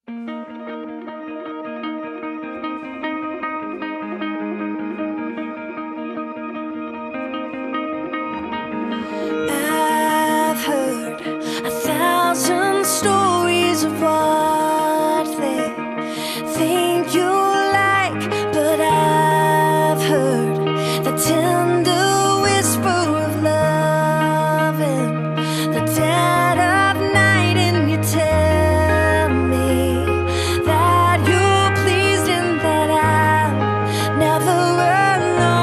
I've heard 1,000 stories of what they think you like, but I've heard the tender whisper of love in the dead of night, and you tell me that you're pleased and that I'm never alone.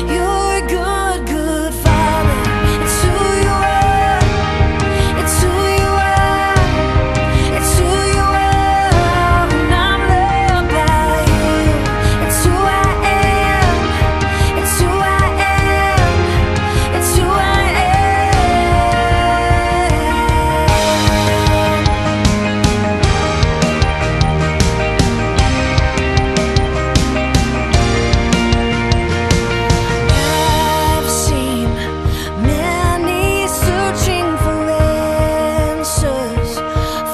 You're a good, good father. It's who you are. It's who you are. It's who you are. And I'm loved by you. It's who I am. It's who I am. It's who I I've seen many searching for answers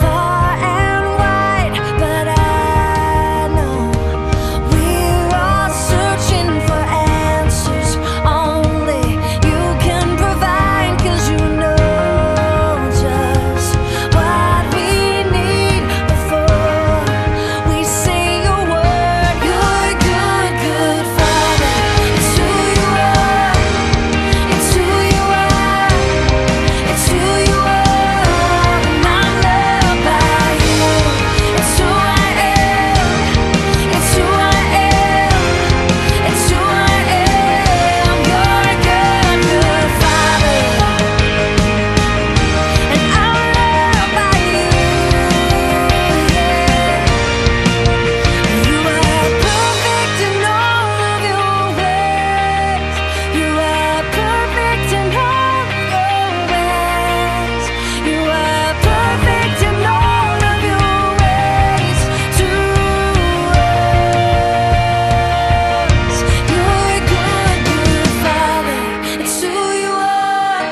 far and wide, but I know we're all searching for answers only you can provide, 'cause you know just what we need before we say a word. You're a good, good father. It's who you are. It's who you are. It's who you are. And I'm loved by you. It's who I am. It's who I am. It's who I am. You're a good, good father. And I'm loved by you. You are perfect in all of your ways. You are perfect in all of your ways. You are perfect in all of your ways to us. You're a good, good father. It's who you are.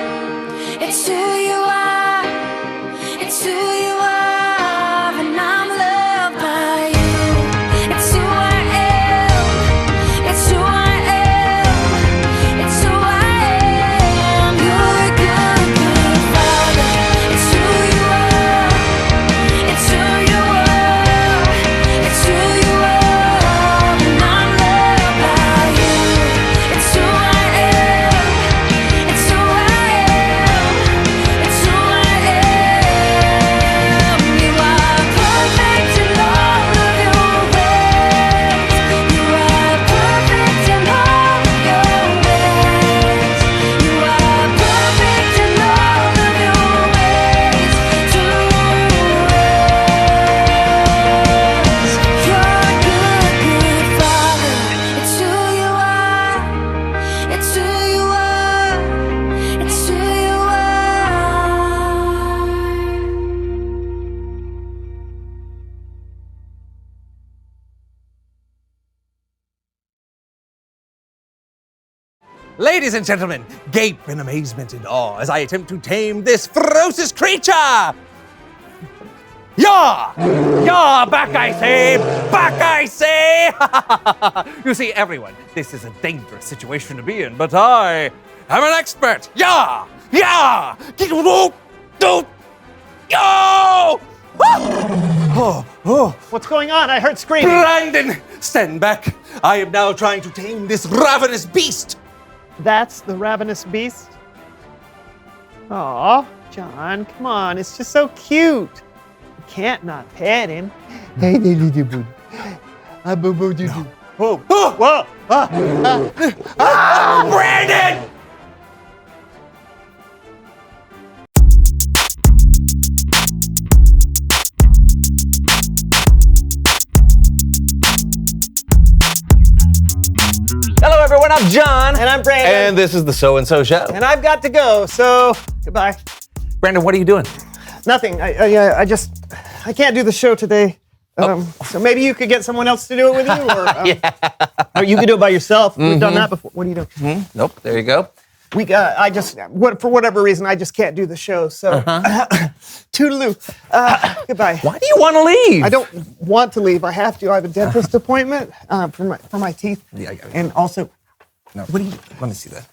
It's who you are. It's who you are. And I'm loved by you. It's who I am. It's who I am. It's who I am. You're a good, good father. It's who you are. It's who you are. It's who you are. And I'm loved by you. It's who I am. It's who I am. It's who I am. You are perfect in all of your ways. You are perfect in all of your ways. You are perfect in all of your ways to us. You're a good, good father. It's who you are. It's who you are. It's who you are. Ladies and gentlemen, gape in amazement and awe as I attempt to tame this ferocious creature! Yah! Yah! Back I say! Back I say! You see, everyone, this is a dangerous situation to be in, but I am an expert! Yah! Yah! Yo! Oh! What's going on? I heard screaming. Brandon, stand back! I am now trying to tame this ravenous beast! That's the ravenous beast? Aw, John, come on. It's just so cute. You can't not pet him. Hey, little boo. Whoa. Whoa. Brandon! Hello, everyone. I'm John. And I'm Brandon. And this is the So and So Show. And I've got to go, so goodbye. Brandon, what are you doing? Nothing. I can't do the show today. So maybe you could get someone else to do it with you, or, or you could do it by yourself. We've done that before. What are you doing? Nope. There you go. For whatever reason, I just can't do the show. So, toodaloo. Goodbye. Why do you want to leave? I don't want to leave. I have to. I have a dentist appointment for my teeth. Yeah, and also, No. What do you? Let me see that.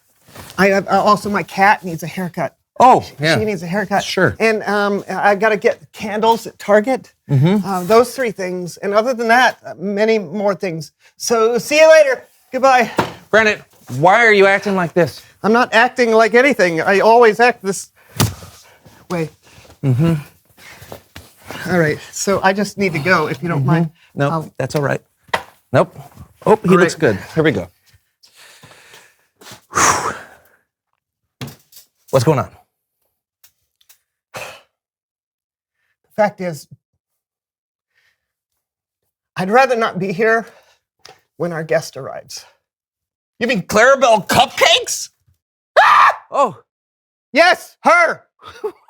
I have, also my cat needs a haircut. Oh, yeah. She needs a haircut. Sure. And I got to get candles at Target. Those 3 things. And other than that, many more things. So see you later. Goodbye. Brandon, why are you acting like this? I'm not acting like anything. I always act this way. All right. So I just need to go, if you don't mind. No, that's all right. Nope. Oh, he looks good. Here we go. Whew. What's going on? The fact is, I'd rather not be here when our guest arrives. You mean Clarabelle Cupcakes? Oh, Yes, her.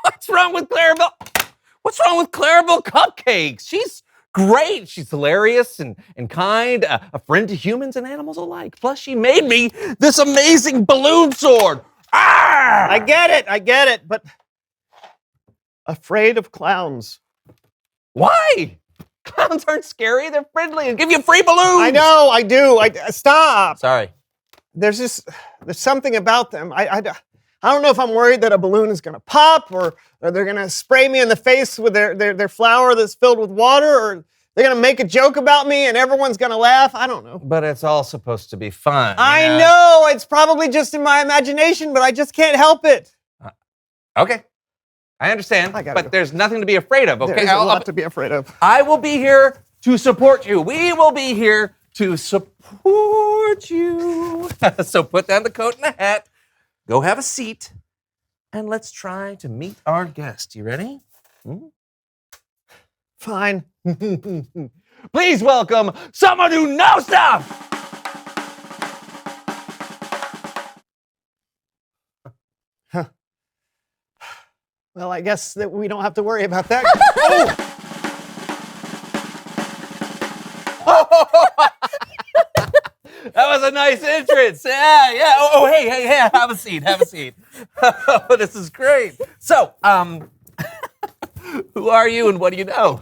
what's wrong with Clarabelle? What's wrong with Clarabelle Cupcakes? She's great. She's hilarious and kind, a friend to humans and animals alike. Plus, she made me this amazing balloon sword. Ah! I get it, but afraid of clowns. Why? Clowns aren't scary. They're friendly and give you free balloons. I know, I do. Stop. Sorry. There's something about them. I don't know if I'm worried that a balloon is going to pop or they're going to spray me in the face with their flour that's filled with water, or they're going to make a joke about me and everyone's going to laugh. I don't know. But it's all supposed to be fun. I know. It's probably just in my imagination, but I just can't help it. Okay. I understand. I gotta But go. there's nothing to be afraid of, okay? There's a lot to be afraid of. I will be here to support you. We will be here to support you. So put down the coat and the hat, go have a seat, and let's try to meet our guest. You ready? Fine. Please welcome someone who knows stuff. Well, I guess that we don't have to worry about that. That was a nice entrance. Yeah. Oh, hey, have a seat. Oh, this is great. So, who are you and what do you know?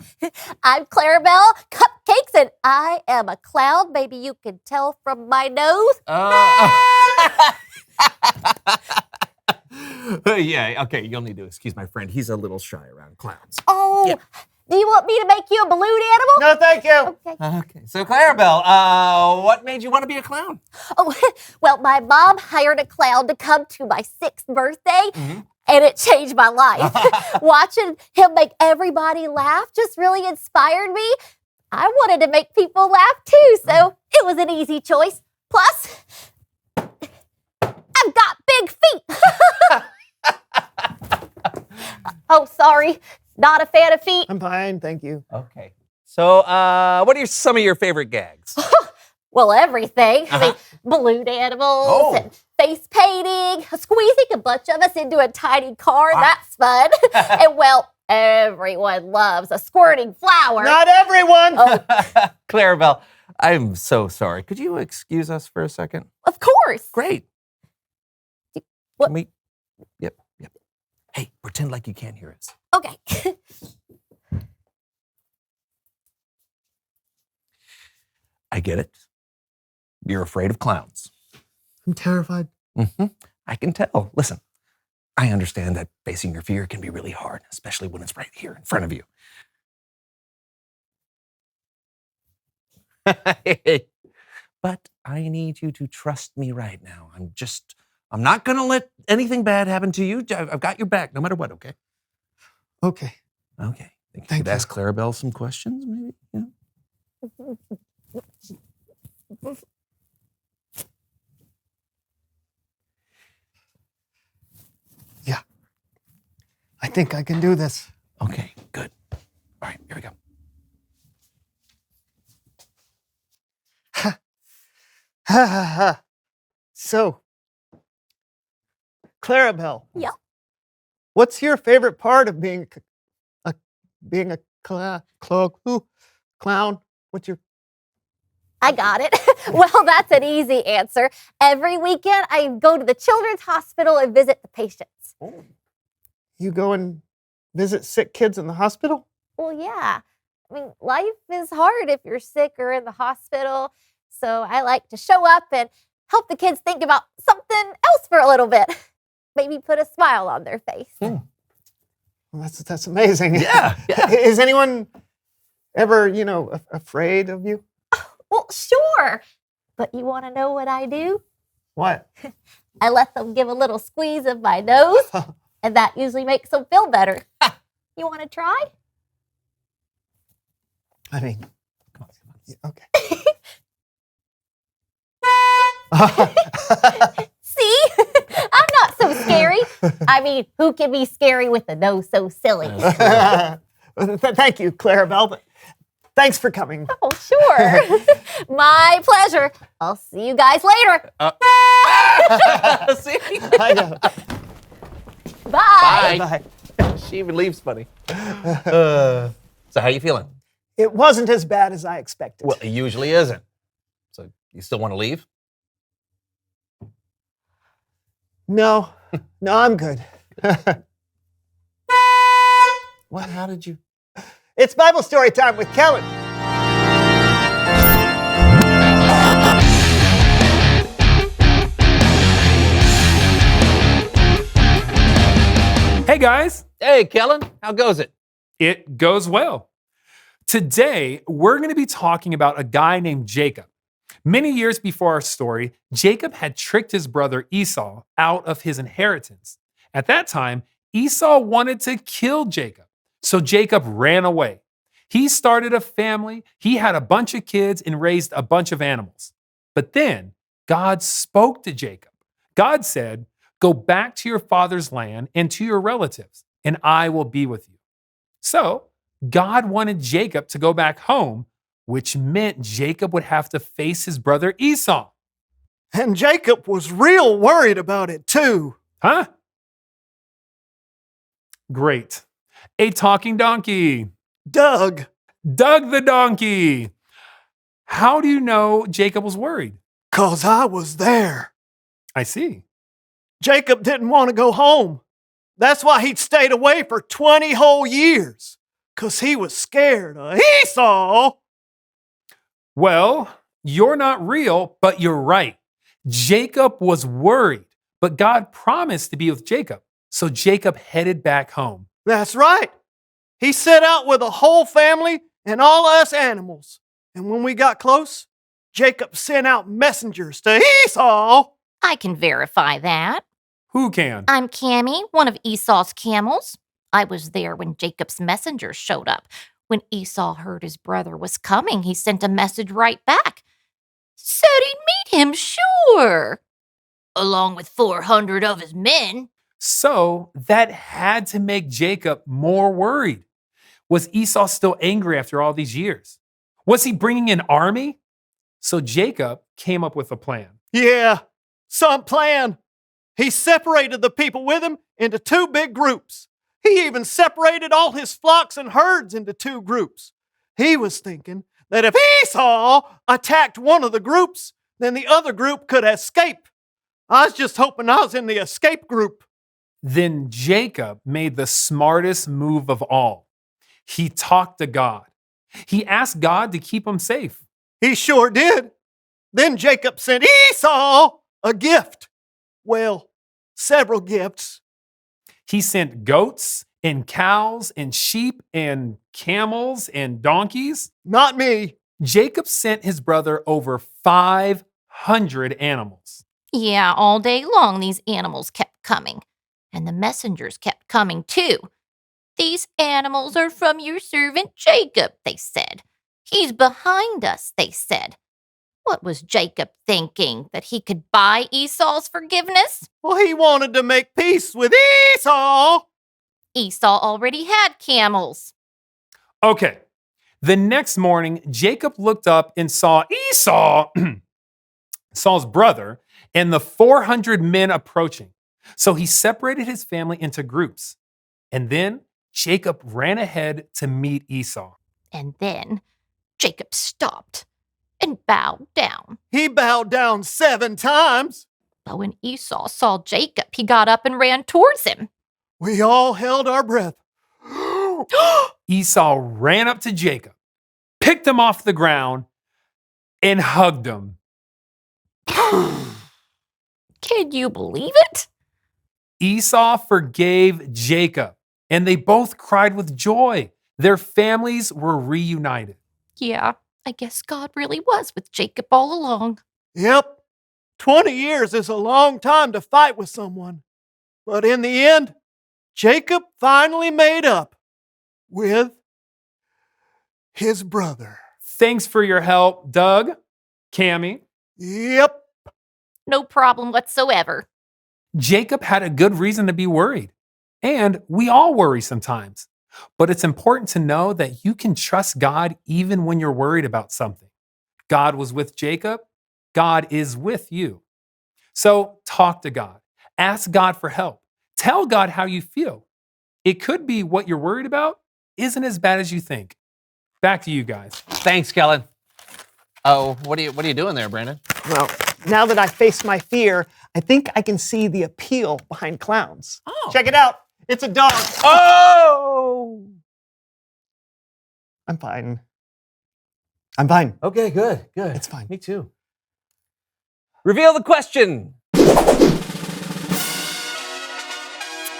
I'm Clarabelle Cupcakes, and I am a clown. Maybe you can tell from my nose. Yeah, okay, you'll need to excuse my friend. He's a little shy around clowns. Oh, Yeah. do you want me to make you a balloon animal? No, thank you. Okay. Okay, so Clarabelle, what made you want to be a clown? Oh, well, my mom hired a clown to come to my 6th birthday, and it changed my life. Watching him make everybody laugh just really inspired me. I wanted to make people laugh too, so it was an easy choice. Plus, I've got big feet. Oh, sorry. Not a fan of feet. I'm fine, thank you. Okay. So, what are some of your favorite gags? Well, everything. I mean, balloon animals and face painting, squeezing a bunch of us into a tiny car. That's fun. And, well, everyone loves a squirting flower. Not everyone. Clarabelle, I'm so sorry. Could you excuse us for a second? Of course. Great. What? Can we? Yep. Hey, pretend like you can't hear us. Okay. I get it. You're afraid of clowns. I'm terrified. I can tell. Listen, I understand that facing your fear can be really hard, especially when it's right here in front of you. But I need you to trust me right now. I'm not going to let anything bad happen to you. I've got your back no matter what, okay? Okay. Okay. Think you Thank could you. ask Clarabelle some questions, maybe? Yeah. I think I can do this. Okay, good. All right, here we go. Ha ha ha. So, Clarabelle. Yeah. What's your favorite part of being a clown? What's your I got it. Well, that's an easy answer. Every weekend, I go to the children's hospital and visit the patients. You go and visit sick kids in the hospital? Well, yeah. I mean, life is hard if you're sick or in the hospital. So I like to show up and help the kids think about something else for a little bit. Maybe put a smile on their face. Well, that's amazing. Yeah, yeah. Is anyone ever, afraid of you? Well, sure. But you want to know what I do? What? I let them give a little squeeze of my nose, and that usually makes them feel better. You want to try? I mean, okay. See? I'm not so scary. I mean, who can be scary with a nose so silly? Thank you, Clarabelle. Thanks for coming. Oh, sure. My pleasure. I'll see you guys later. See? I know. Bye. Bye. She even leaves funny. So how you feeling? It wasn't as bad as I expected. Well, it usually isn't. So you still want to leave? No, I'm good. What? How did you? It's Bible story time with Kellen. Hey guys, Hey, Kellen, how goes it? it goes well. Today, we're going to be talking about a guy named Jacob. Many years before our story, Jacob had tricked his brother Esau out of his inheritance. At that time, Esau wanted to kill Jacob, so Jacob ran away. He started a family, he had a bunch of kids, and raised a bunch of animals. But then, God spoke to Jacob. God said, "Go back to your father's land and to your relatives, and I will be with you." So, God wanted Jacob to go back home, which meant Jacob would have to face his brother Esau. And Jacob was real worried about it too. Huh? Great. A talking donkey. Doug, Doug the donkey. How do you know Jacob was worried? 'cause I was there. I see. Jacob didn't want to go home. That's why he'd stayed away for 20 whole years. 'Cause he was scared of Esau. Well, you're not real, but you're right. Jacob was worried, but God promised to be with Jacob. So Jacob headed back home. That's right. He set out with a whole family and all us animals. And when we got close, Jacob sent out messengers to Esau. I can verify that. Who can? I'm Cammy, one of Esau's camels. I was there when Jacob's messengers showed up. When Esau heard his brother was coming, he sent a message right back. Said he'd meet him, sure. Along with 400 of his men. So that had to make Jacob more worried. Was Esau still angry after all these years? Was he bringing an army? So Jacob came up with a plan. Yeah, some plan. He separated the people with him into two big groups. He even separated all his flocks and herds into two groups. He was thinking that if Esau attacked one of the groups, then the other group could escape. I was just hoping I was in the escape group. Then Jacob made the smartest move of all. He talked to God. He asked God to keep him safe. He sure did. Then Jacob sent Esau a gift. Well, several gifts. He sent goats and cows and sheep and camels and donkeys. Not me. Jacob sent his brother over 500 animals. Yeah, all day long these animals kept coming. And the messengers kept coming too. These animals are from your servant Jacob, they said. He's behind us, they said. What was Jacob thinking? That he could buy Esau's forgiveness? Well, he wanted to make peace with Esau. Esau already had camels. Okay. The next morning, Jacob looked up and saw Esau, Saul's brother, and the 400 men approaching. So he separated his family into groups. And then Jacob ran ahead to meet Esau. And then Jacob stopped and bowed down. He bowed down 7 times. But when Esau saw Jacob, he got up and ran towards him. We all held our breath. Esau ran up to Jacob, picked him off the ground, and hugged him. Can you believe it? Esau forgave Jacob, and they both cried with joy. Their families were reunited. Yeah, I guess God really was with Jacob all along. Yep. 20 years is a long time to fight with someone. But in the end, Jacob finally made up with his brother. Thanks for your help, Doug, Cammie. Yep. No problem whatsoever. Jacob had a good reason to be worried. And we all worry sometimes. But it's important to know that you can trust God even when you're worried about something. God was with Jacob. God is with you. So talk to God. Ask God for help. Tell God how you feel. It could be what you're worried about isn't as bad as you think. Back to you guys. Thanks, Kellen. Oh, what are you doing there, Brandon? Well, now that I face my fear, I think I can see the appeal behind clowns. Oh. Check it out. It's a dog. Oh! I'm fine. I'm fine. Okay, good. It's fine. Me too. Reveal the question.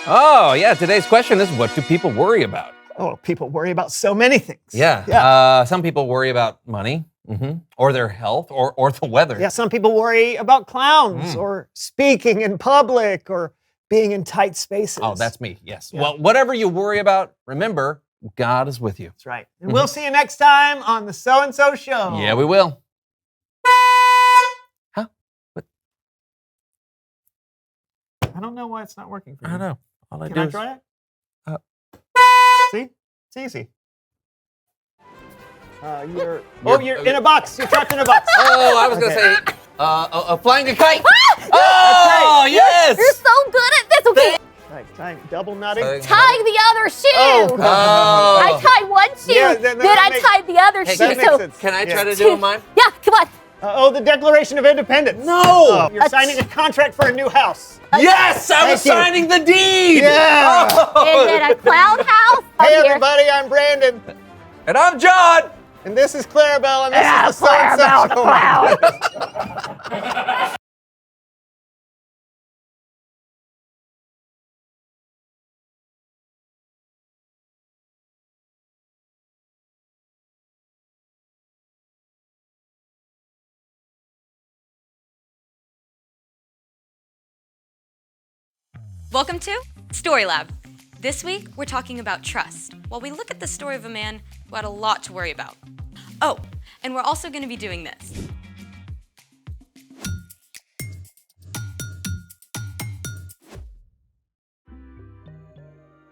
Oh, yeah, today's question is, what do people worry about? Oh, people worry about so many things. Yeah. Some people worry about money, or their health, or the weather. Yeah, some people worry about clowns or speaking in public or being in tight spaces. Oh, that's me, yes. Yeah. Well, whatever you worry about, remember, God is with you. That's right. And we'll see you next time on the So and So Show. Yeah, we will. Huh? What? I don't know why it's not working for I you. don't know. All I Can do I is... try it? Uh, See? It's easy. You're in a box. You're trapped in a box. Oh, I was going to Okay. say, flying a kite. Ah! Oh, yes! You're so good at this. Okay, Right, double nutting. tying the other shoe. Oh. I tied one shoe, Yeah, then that I makes- tied the other Hey, shoe. that makes So, sense. Can I try Yeah. to do mine? yeah, come on. The Declaration of Independence. No! Oh, you're signing a contract for a new house. Yes, I was Thank you. signing the deed! Yeah. And then a cloud house. Hey, Up here. everybody, I'm Brandon. And I'm John! And this is Clarabelle, and this is the So and So Show. Welcome to Story Lab. This week, we're talking about trust, while we look at the story of a man who had a lot to worry about. Oh, and we're also going to be doing this.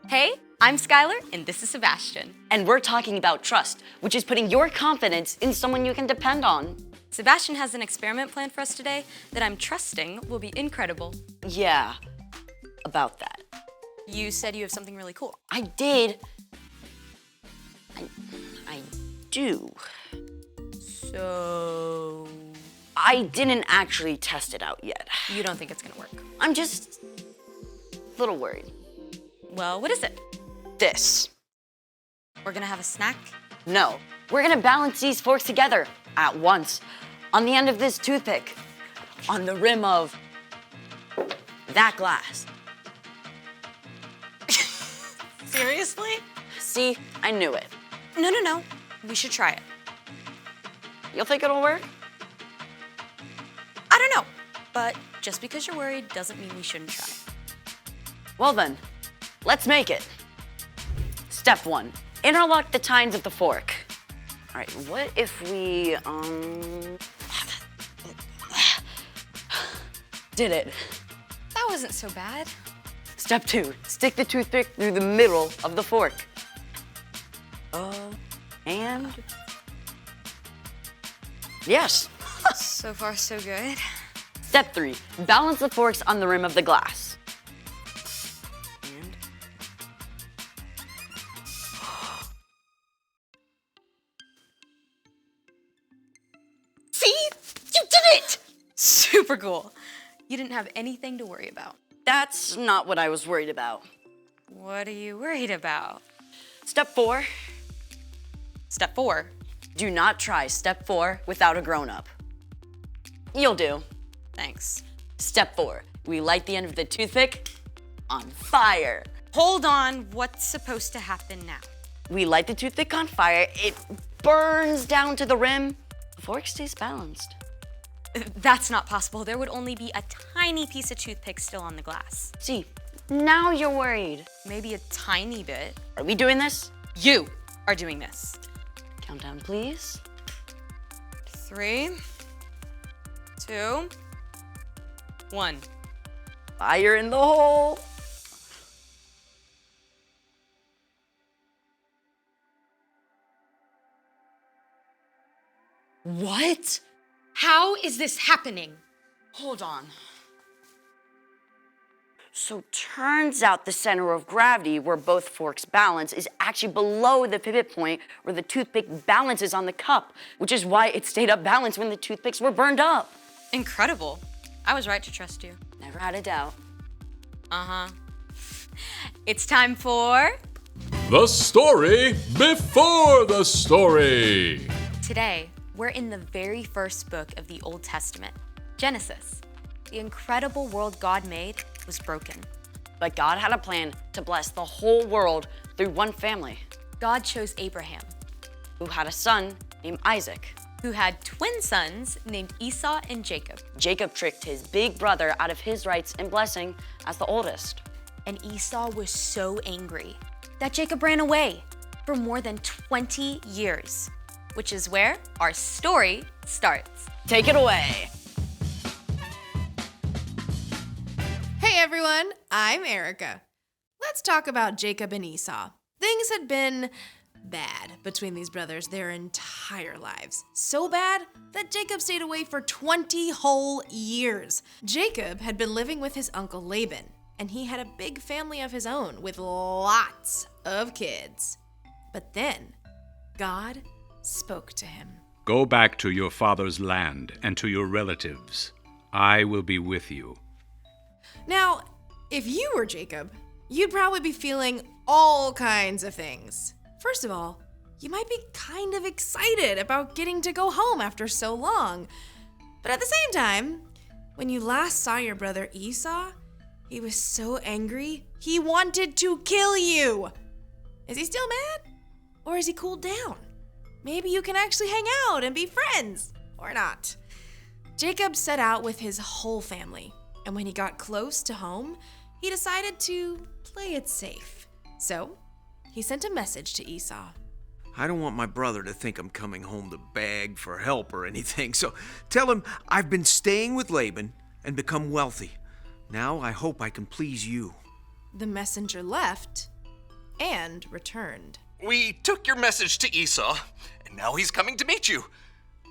Hey, I'm Skylar, and this is Sebastian. And we're talking about trust, which is putting your confidence in someone you can depend on. Sebastian has an experiment planned for us today that I'm trusting will be incredible. Yeah, about that. You said you have something really cool. I did. I do. So, I didn't actually test it out yet. you don't think it's gonna work? I'm just a little worried. Well, what is it? This. We're gonna have a snack? No, we're gonna balance these forks together at once on the end of this toothpick, on the rim of that glass. Seriously? See, I knew it. No. We should try it. You'll think it'll work? I don't know. But just because you're worried doesn't mean we shouldn't try. Well then, let's make it. Step 1, interlock the tines of the fork. All right, what if we, did it. That wasn't so bad. Step 2, stick the toothpick through the middle of the fork. And yes. So far, so good. Step 3, balance the forks on the rim of the glass. And super cool. You didn't have anything to worry about. That's not what I was worried about. What are you worried about? Step 4, Step 4. do not try step 4 without a grown-up. You'll do. Thanks. Step 4, we light the end of the toothpick on fire. Hold on, what's supposed to happen now? We light the toothpick on fire, it burns down to the rim. The fork stays balanced. That's not possible. There would only be a tiny piece of toothpick still on the glass. See, now you're worried. Maybe a tiny bit. Are we doing this? You are doing this. Countdown, please. 3, 2, 1. Fire in the hole. What? How is this happening? Hold on. So turns out the center of gravity where both forks balance is actually below the pivot point where the toothpick balances on the cup, which is why it stayed up balanced when the toothpicks were burned up. Incredible. I was right to trust you. Never had a doubt. Uh-huh. It's time for... The story before the story. Today, we're in the very first book of the Old Testament, Genesis. The incredible world God made was broken. But God had a plan to bless the whole world through one family, God chose Abraham, who had a son named Isaac. who had twin sons named Esau and Jacob. Jacob tricked his big brother out of his rights and blessing as the oldest. And Esau was so angry that Jacob ran away for more than 20 years, which is where our story starts. Take it away. Hey everyone, I'm Erica. Let's talk about Jacob and Esau. Things had been bad between these brothers their entire lives. So bad that Jacob stayed away for 20 whole years. Jacob had been living with his uncle Laban, and he had a big family of his own with lots of kids. But then, God spoke to him. Go back to your father's land and to your relatives. I will be with you. Now, if you were Jacob, you'd probably be feeling all kinds of things. First of all, you might be kind of excited about getting to go home after so long. But at the same time, when you last saw your brother Esau, he was so angry, he wanted to kill you. Is he still mad? Or has he cooled down? Maybe you can actually hang out and be friends, or not. Jacob set out with his whole family, and when he got close to home, he decided to play it safe. So, he sent a message to Esau. I don't want my brother to think I'm coming home to beg for help or anything, so tell him I've been staying with Laban and become wealthy. Now I hope I can please you. The messenger left and returned. We took your message to Esau, and now he's coming to meet you.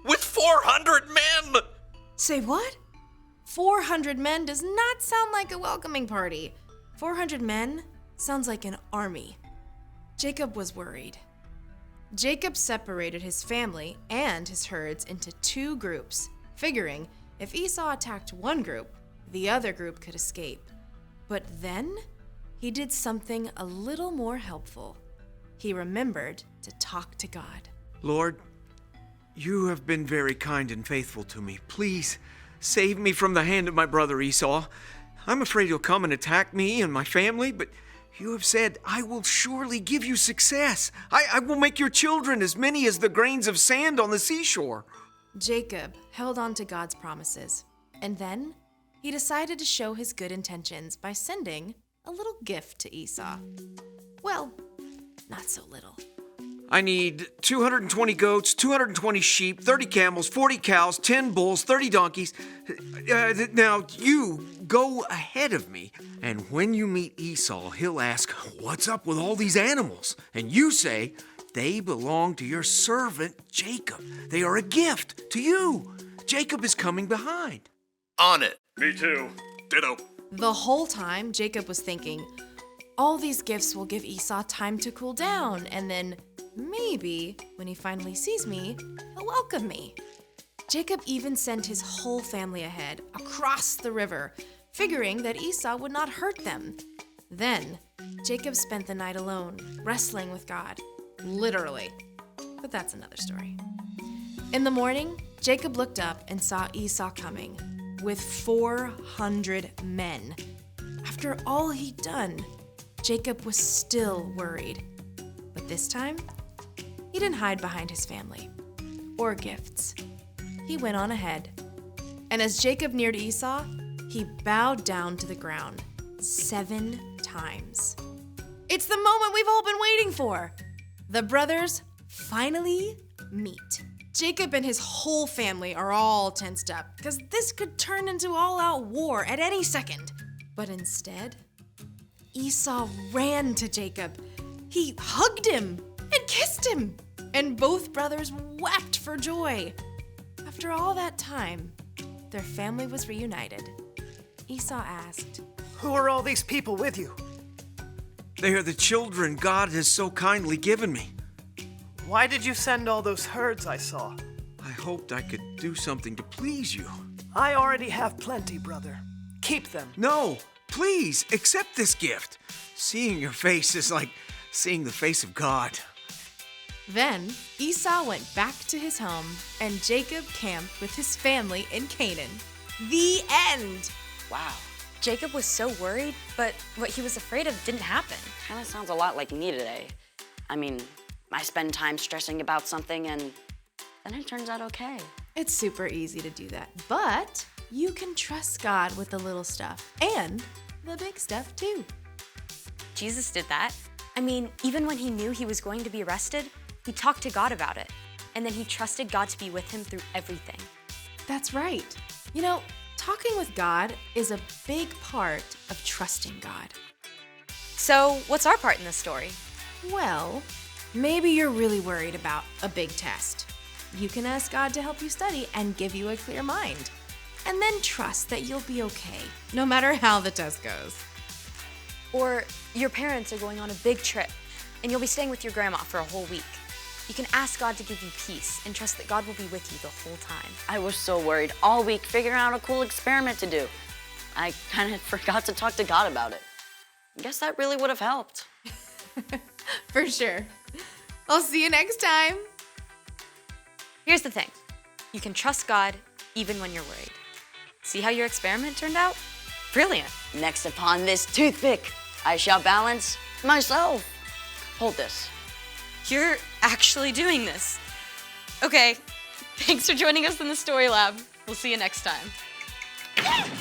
With 400 men! Say what? 400 men does not sound like a welcoming party. 400 men sounds like an army. Jacob was worried. Jacob separated his family and his herds into two groups, figuring if Esau attacked one group, the other group could escape. But then he did something a little more helpful. He remembered to talk to God. Lord, you have been very kind and faithful to me. Please save me from the hand of my brother Esau. I'm afraid he'll come and attack me and my family, but you have said, I will surely give you success. I will make your children as many as the grains of sand on the seashore. Jacob held on to God's promises, and then he decided to show his good intentions by sending a little gift to Esau. Well, not so little. I need 220 goats, 220 sheep, 30 camels, 40 cows, 10 bulls, 30 donkeys. Now, you go ahead of me, and when you meet Esau, he'll ask, what's up with all these animals? And you say, they belong to your servant Jacob. They are a gift to you. Jacob is coming behind. On it. Me too. Ditto. The whole time, Jacob was thinking, all these gifts will give Esau time to cool down, and then maybe when he finally sees me, he'll welcome me. Jacob even sent his whole family ahead, across the river, figuring that Esau would not hurt them. Then, Jacob spent the night alone, wrestling with God. Literally. But that's another story. In the morning, Jacob looked up and saw Esau coming with 400 men. After all he'd done, Jacob was still worried. But this time, he didn't hide behind his family or gifts. He went on ahead. And as Jacob neared Esau, he bowed down to the ground 7 times. It's the moment we've all been waiting for. The brothers finally meet. Jacob and his whole family are all tensed up because this could turn into all-out war at any second. But instead, Esau ran to Jacob. He hugged him and kissed him, and both brothers wept for joy. After all that time, their family was reunited. Esau asked, Who are all these people with you? They are the children God has so kindly given me. Why did you send all those herds I saw? I hoped I could do something to please you. I already have plenty, brother. Keep them. No, please, accept this gift. Seeing your face is like seeing the face of God. Then Esau went back to his home, and Jacob camped with his family in Canaan. The end. Wow. Jacob was so worried, but what he was afraid of didn't happen. Kind of sounds a lot like me today. I mean, I spend time stressing about something and then it turns out okay. It's super easy to do that, but you can trust God with the little stuff and the big stuff too. Jesus did that. I mean, even when he knew he was going to be arrested, he talked to God about it. And then he trusted God to be with him through everything. That's right. You know, talking with God is a big part of trusting God. So, what's our part in this story? Well, maybe you're really worried about a big test. You can ask God to help you study and give you a clear mind. And then trust that you'll be okay, no matter how the test goes. Or your parents are going on a big trip, and you'll be staying with your grandma for a whole week. You can ask God to give you peace and trust that God will be with you the whole time. I was so worried all week figuring out a cool experiment to do. I kind of forgot to talk to God about it. I guess that really would have helped. For sure. I'll see you next time. Here's the thing. You can trust God even when you're worried. See how your experiment turned out? Brilliant. Next upon this toothpick, I shall balance myself. Hold this. You're actually doing this. Okay, thanks for joining us in the Story Lab. We'll see you next time.